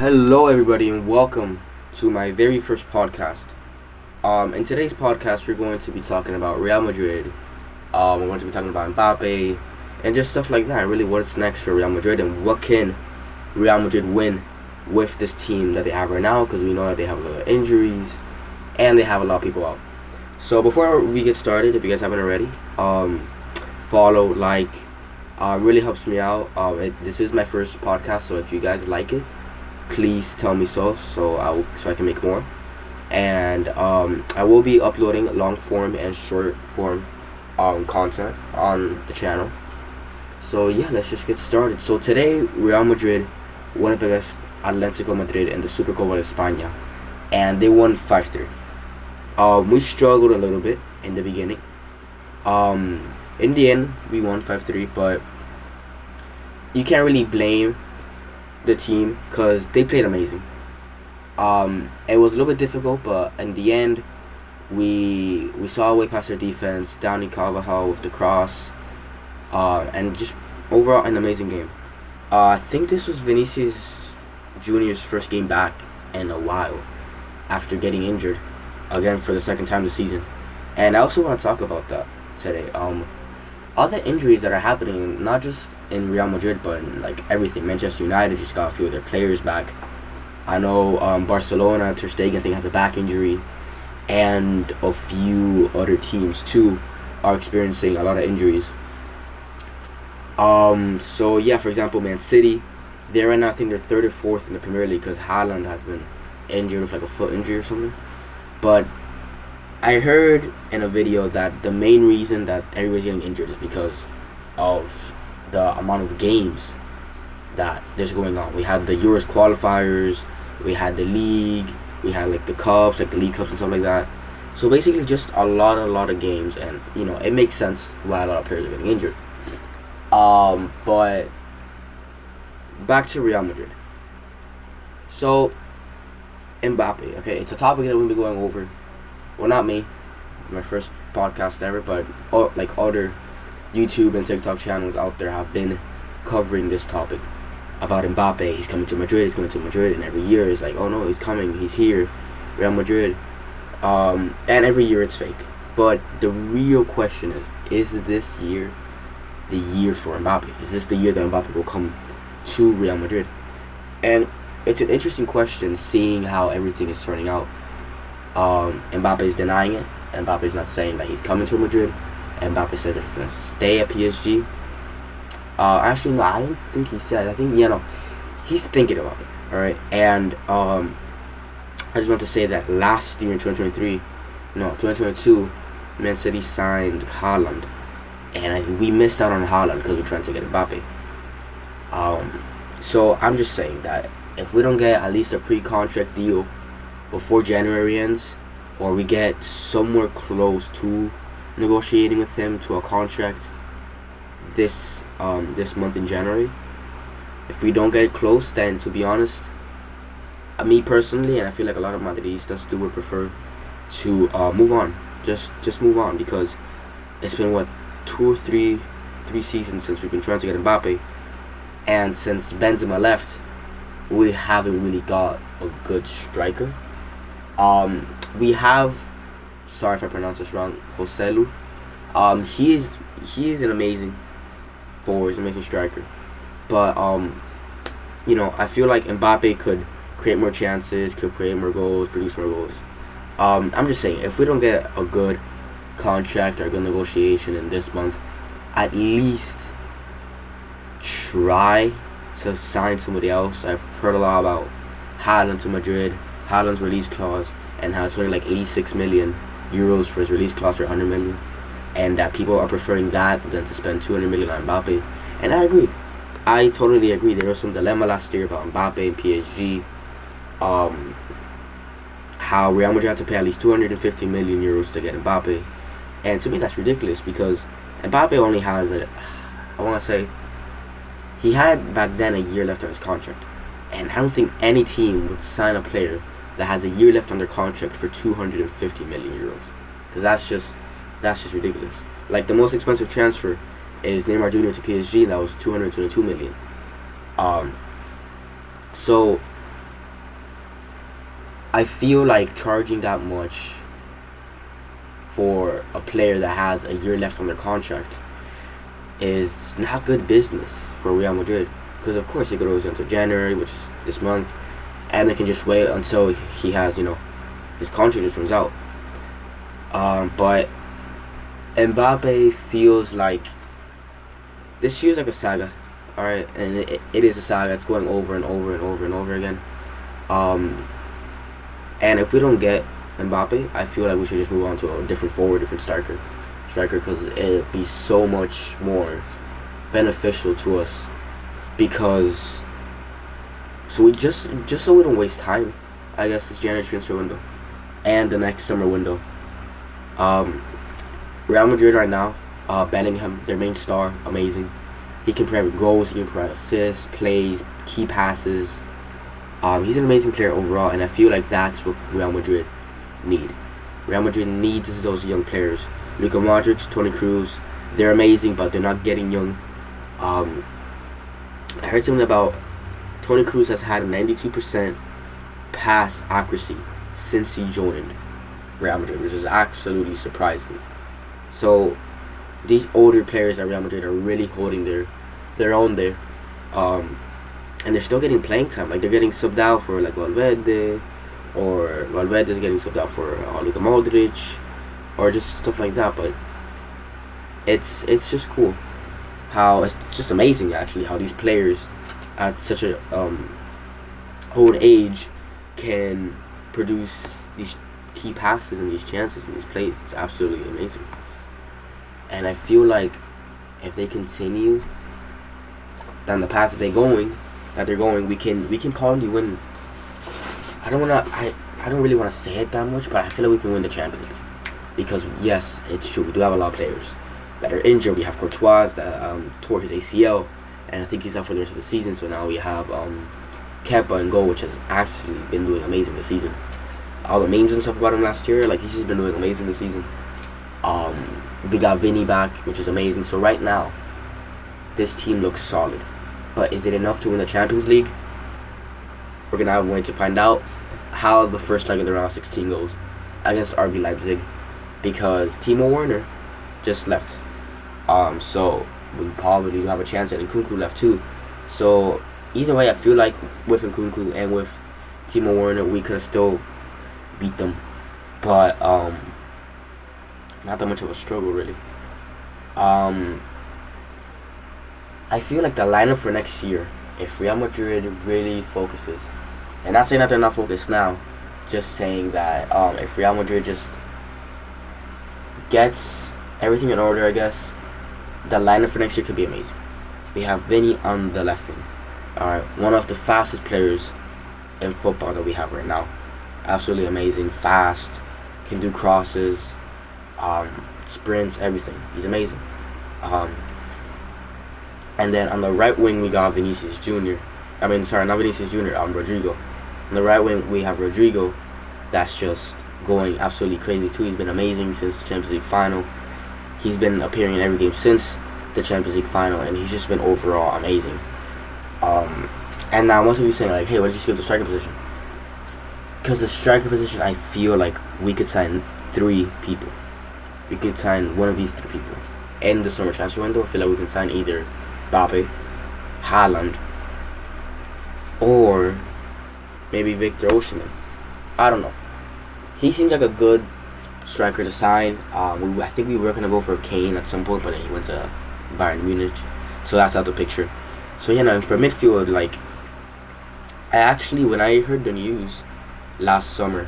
Hello, everybody, and welcome to my very first podcast. In today's podcast, we're going to be talking about Real Madrid. We're going to be talking about Mbappe and just stuff like that. Really, what's next for Real Madrid and what can Real Madrid win with this team that they have right now? Because we know that they have a lot of injuries and they have a lot of people out. So before we get started, if you guys haven't already, follow, like, really helps me out. This is my first podcast, so if you guys like it, please tell me so I can make more. And I will be uploading long form and short form content on the channel. So yeah, let's just get started. So today, Real Madrid won against Atlético Madrid in the Supercopa de España, and they won 5-3. We struggled a little bit in the beginning. In the end, we won 5-3, but you can't really blame the team because they played amazing. It was a little bit difficult, but in the end, we saw a way past their defense. Dani Carvajal with the cross, and just overall an amazing game. I think this was Vinicius Junior's first game back in a while after getting injured again for the second time this season, and I also want to talk about that today. All the injuries that are happening, not just in Real Madrid, but in like everything. Manchester United just got a few of their players back. I know Barcelona, Ter Stegen, I think, has a back injury, and a few other teams too are experiencing a lot of injuries. So yeah, for example, Man City, they're right now, I think they're third or fourth in the Premier League because Haaland has been injured with like a foot injury or something. But I heard in a video that the main reason that everybody's getting injured is because of the amount of games that there's going on. We had the Euros qualifiers, we had the league, we had like the cups, like the league cups and stuff like that. So basically just a lot of games, and you know, it makes sense why a lot of players are getting injured. But back to Real Madrid. So Mbappe, okay, it's a topic that we'll be going over. Well, not me, my first podcast ever, but like other YouTube and TikTok channels out there have been covering this topic about Mbappe. He's coming to Madrid, and every year it's like, oh no, he's coming, he's here, Real Madrid. And every year it's fake. But the real question is this year the year for Mbappe? Is this the year that Mbappe will come to Real Madrid? And it's an interesting question, seeing how everything is turning out. Mbappe is denying it. Mbappe is not saying that he's coming to Madrid. Mbappe says that he's going to stay at PSG. Actually, no, I don't think he said. I think, he's thinking about it. Alright, and I just want to say that last year in 2022, Man City signed Haaland. And we missed out on Haaland because we're trying to get Mbappe. So I'm just saying that if we don't get at least a pre-contract deal before January ends, or we get somewhere close to negotiating with him to a contract this month in January, if we don't get close, then to be honest, me personally, and I feel like a lot of Madridistas do, would prefer to move on. Just move on, because it's been 2 or 3 seasons since we've been trying to get Mbappe, and since Benzema left, we haven't really got a good striker. We have, sorry if I pronounce this wrong, Joselu. He is an amazing forward, an amazing striker. But I feel like Mbappe could create more chances, could create more goals, produce more goals. I'm just saying, if we don't get a good contract or a good negotiation in this month, at least try to sign somebody else. I've heard a lot about Haaland to Madrid, Haaland's release clause, and how it's only like 86 million euros for his release clause for 100 million, and that people are preferring that than to spend 200 million on Mbappe. And I agree. I totally agree. There was some dilemma last year about Mbappe and PSG. How Real Madrid had to pay at least 250 million euros to get Mbappe. And to me, that's ridiculous, because Mbappe only has he had back then a year left on his contract. And I don't think any team would sign a player that has a year left on their contract for 250 million euros. Because that's just ridiculous. Like, the most expensive transfer is Neymar Jr. to PSG, and that was 222 million. So I feel like charging that much for a player that has a year left on their contract is not good business for Real Madrid. Because of course it goes until January, which is this month, and they can just wait until he has, his contract just runs out. But Mbappe feels like a saga, all right, and it is a saga. It's going over and over and over and over again. And if we don't get Mbappe, I feel like we should just move on to a different forward, different striker, because it'd be so much more beneficial to us. Because so we just so we don't waste time, I guess this January transfer window and the next summer window. Real Madrid right now, Bellingham, their main star, amazing. He can provide goals, he can provide assists, plays, key passes. He's an amazing player overall, and I feel like that's what Real Madrid need. Real Madrid needs those young players. Luka Modric, Toni Kroos, they're amazing, but they're not getting young. I heard something about Toni Kroos has had a 92% pass accuracy since he joined Real Madrid, which is absolutely surprising. So these older players at Real Madrid are really holding their own there, and they're still getting playing time. Like they're getting subbed out for like Valverde, or Valverde's getting subbed out for Luka Modric, or just stuff like that. But it's just cool how it's just amazing actually how these players at such a old age can produce these key passes and these chances and these plays. It's absolutely amazing. And I feel like if they continue down the path that they're going, we can probably win. I don't really wanna say it that much, but I feel like we can win the Champions League. Because yes, it's true, we do have a lot of players that are injured. We have Courtois that tore his ACL, and I think he's out for the rest of the season. So now we have Kepa in goal, which has actually been doing amazing this season. All the memes and stuff about him last year, like he's just been doing amazing this season. We got Vinny back, which is amazing. So right now, this team looks solid. But is it enough to win the Champions League? We're gonna have a way to find out how the first leg of the round of 16 goes against RB Leipzig, because Timo Werner just left. So we probably have a chance, and Nkunku left too. So either way, I feel like with Nkunku and with Timo Werner, we could have still beat them, but not that much of a struggle really. I feel like the lineup for next year, if Real Madrid really focuses, and not saying that they're not focused now, just saying that if Real Madrid just gets everything in order, I guess the lineup for next year could be amazing. We have Vinny on the left wing. Alright, one of the fastest players in football that we have right now. Absolutely amazing, fast, can do crosses, sprints, everything. He's amazing. And then on the right wing we got Vinicius Jr. Rodrigo. On the right wing we have Rodrigo, that's just going absolutely crazy too. He's been amazing since the Champions League final. He's been appearing in every game since the Champions League final, and he's just been overall amazing. And now most of you saying like, hey, what did you see with the striker position? Because the striker position, I feel like we could sign 3 people. We could sign one of these 3 people in the summer transfer window. I feel like we can sign either Mbappe, Haaland, or maybe Victor Osimhen. I don't know. He seems like a good striker to sign. I think we were gonna go for Kane at some point, but then he went to Bayern Munich, so that's out the picture. So for midfield, like when I heard the news last summer,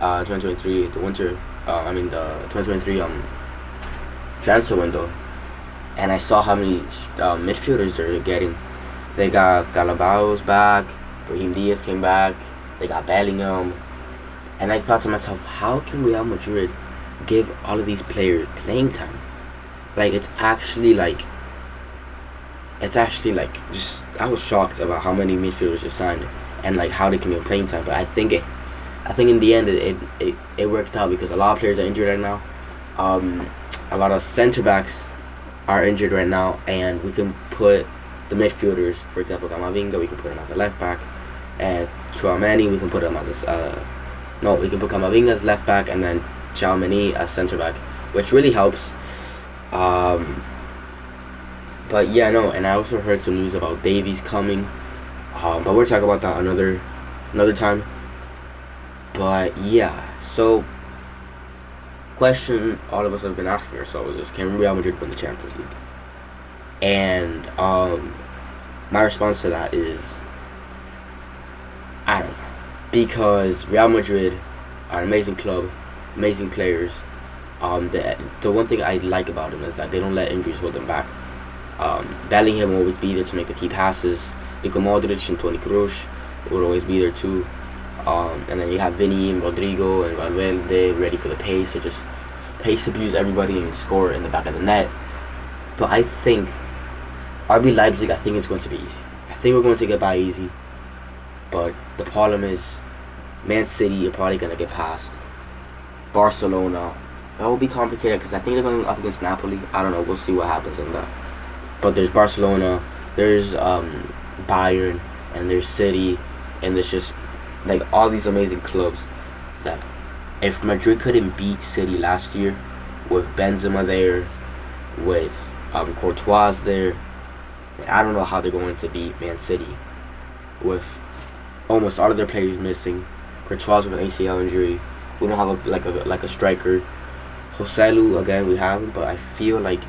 2023, the 2023 transfer window, and I saw how many midfielders they're getting. They got Galabao's back, Brahim Diaz came back, they got Bellingham, and I thought to myself, how can Real Madrid give all of these players playing time? Like it's actually just, I was shocked about how many midfielders they signed and like how they can get playing time. But I think in the end it worked out, because a lot of players are injured right now. A lot of center backs are injured right now, and we can put the midfielders, for example, Camavinga, we can put him as a left back, and Chouamani, we can put him as we can put Camavinga as left back and then Chouamani as centre back, which really helps. But yeah, no, and I also heard some news about Davies coming. But we'll talk about that another time. But yeah, so question all of us have been asking ourselves is, can Real Madrid win the Champions League? And my response to that is, I don't know, because Real Madrid are an amazing club, amazing players. The one thing I like about them is that they don't let injuries hold them back. Bellingham will always be there to make the key passes. Luka Modric and Toni Kroos will always be there too. And then you have Vinny and Rodrigo and Valverde ready for the pace to just pace abuse everybody and score in the back of the net. But I think RB Leipzig, I think it's going to be easy. I think we're going to get by easy. But the problem is, Man City are probably going to get past. Barcelona, that will be complicated because I think they're going up against Napoli. I don't know. We'll see what happens in that. But there's Barcelona, there's Bayern, and there's City, and there's just like all these amazing clubs that if Madrid couldn't beat City last year with Benzema there, with Courtois there, then I don't know how they're going to beat Man City with almost all of their players missing. Courtois with an ACL injury. We don't have a striker. Joselu, again, we have him, but I feel like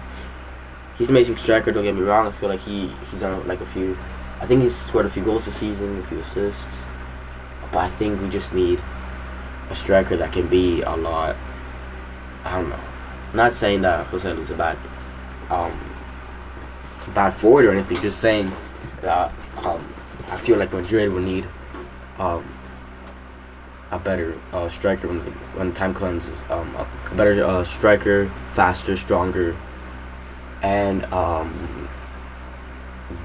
he's an amazing striker, don't get me wrong. I feel like he's on like a few. I think he's scored a few goals this season, a few assists. But I think we just need a striker that can be a lot. I don't know. I'm not saying that Joselu's a bad forward or anything. Just saying that I feel like Madrid will need a better striker when time comes. A better striker, faster, stronger. And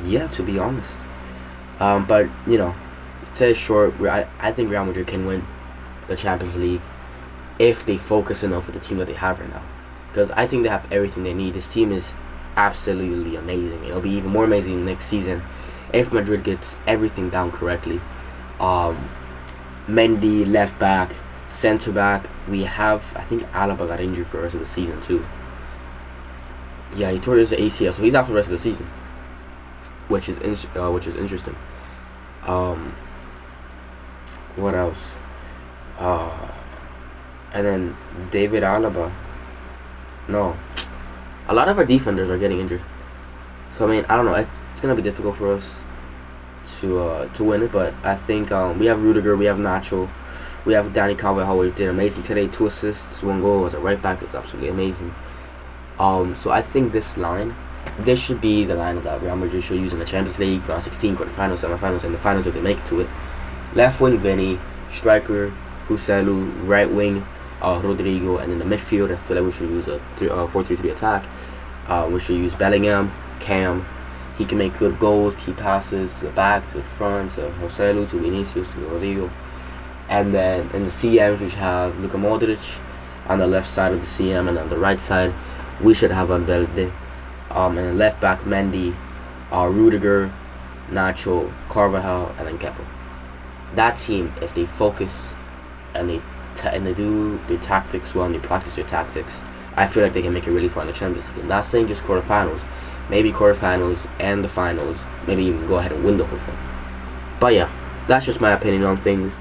yeah, to be honest, but you know, to say short, I think Real Madrid can win the Champions League if they focus enough with the team that they have right now, because I think they have everything they need. This team is absolutely amazing. It'll be even more amazing next season if Madrid gets everything down correctly. Mendy left back, centre back. We have, I think Alaba got injured for the rest of the season too. Yeah, he tore his ACL, so he's out for the rest of the season, which is interesting. What else? And then David Alaba. No, a lot of our defenders are getting injured. So I mean, I don't know. It's gonna be difficult for us to win it, but I think we have Rudiger, we have Nacho, we have Danny Carvajal, who did amazing today. 2 assists, 1 goal as a right back is absolutely amazing. So I think this should be the line that Real Madrid should use in the Champions League, round 16, quarterfinals, semifinals, and the finals if they make it to it. Left wing, Vinny. Striker, Joselu. Right wing, Rodrigo. And in the midfield, I feel like we should use a 4-3-3 attack. We should use Bellingham, Cam. He can make good goals, key passes to the back, to the front, to Joselu, to Vinicius, to Rodrigo. And then in the CMs, we should have Luka Modric on the left side of the CM, and on the right side, we should have Valverde. And then left back, Mendy, Rudiger, Nacho, Carvajal, and then Kepa. That team, if they focus and they do their tactics well and they practice their tactics, I feel like they can make it really far in the Champions League. I'm not saying just quarterfinals. Maybe quarterfinals and the finals. Maybe even go ahead and win the whole thing. But yeah, that's just my opinion on things.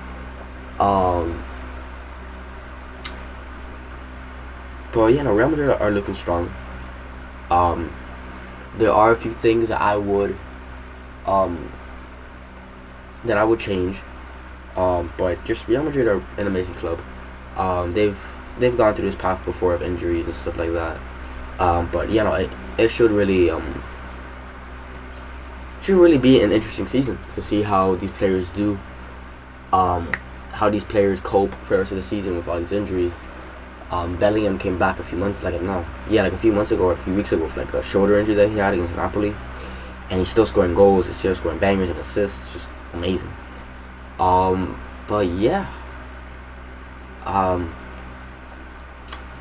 But you know, Real Madrid are looking strong. There are a few things that I would change. But just Real Madrid are an amazing club. They've gone through this path before of injuries and stuff like that. But you know, it should really be an interesting season to see how these players do. How these players cope for the rest of the season with all these injuries. Bellingham came back a few months ago or a few weeks ago for like a shoulder injury that he had against Napoli, and he's still scoring goals. He's still scoring bangers and assists. Just amazing. But yeah.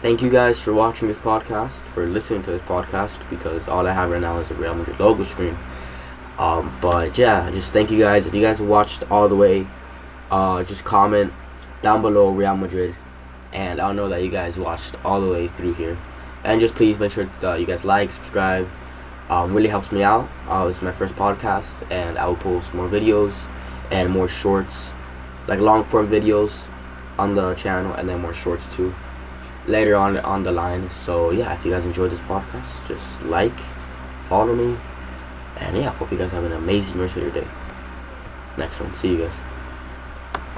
Thank you guys for watching this podcast, for listening to this podcast, because all I have right now is a Real Madrid logo screen. But yeah, just thank you guys. If you guys watched all the way, just comment down below Real Madrid, and I'll know that you guys watched all the way through here. And just please make sure you guys like, subscribe. Really helps me out. It's my first podcast, and I will post more videos and more shorts, like long form videos on the channel, and then more shorts too later on the line. So yeah, if you guys enjoyed this podcast, just like, follow me, and yeah, hope you guys have an amazing rest of your day. Next one, see you guys.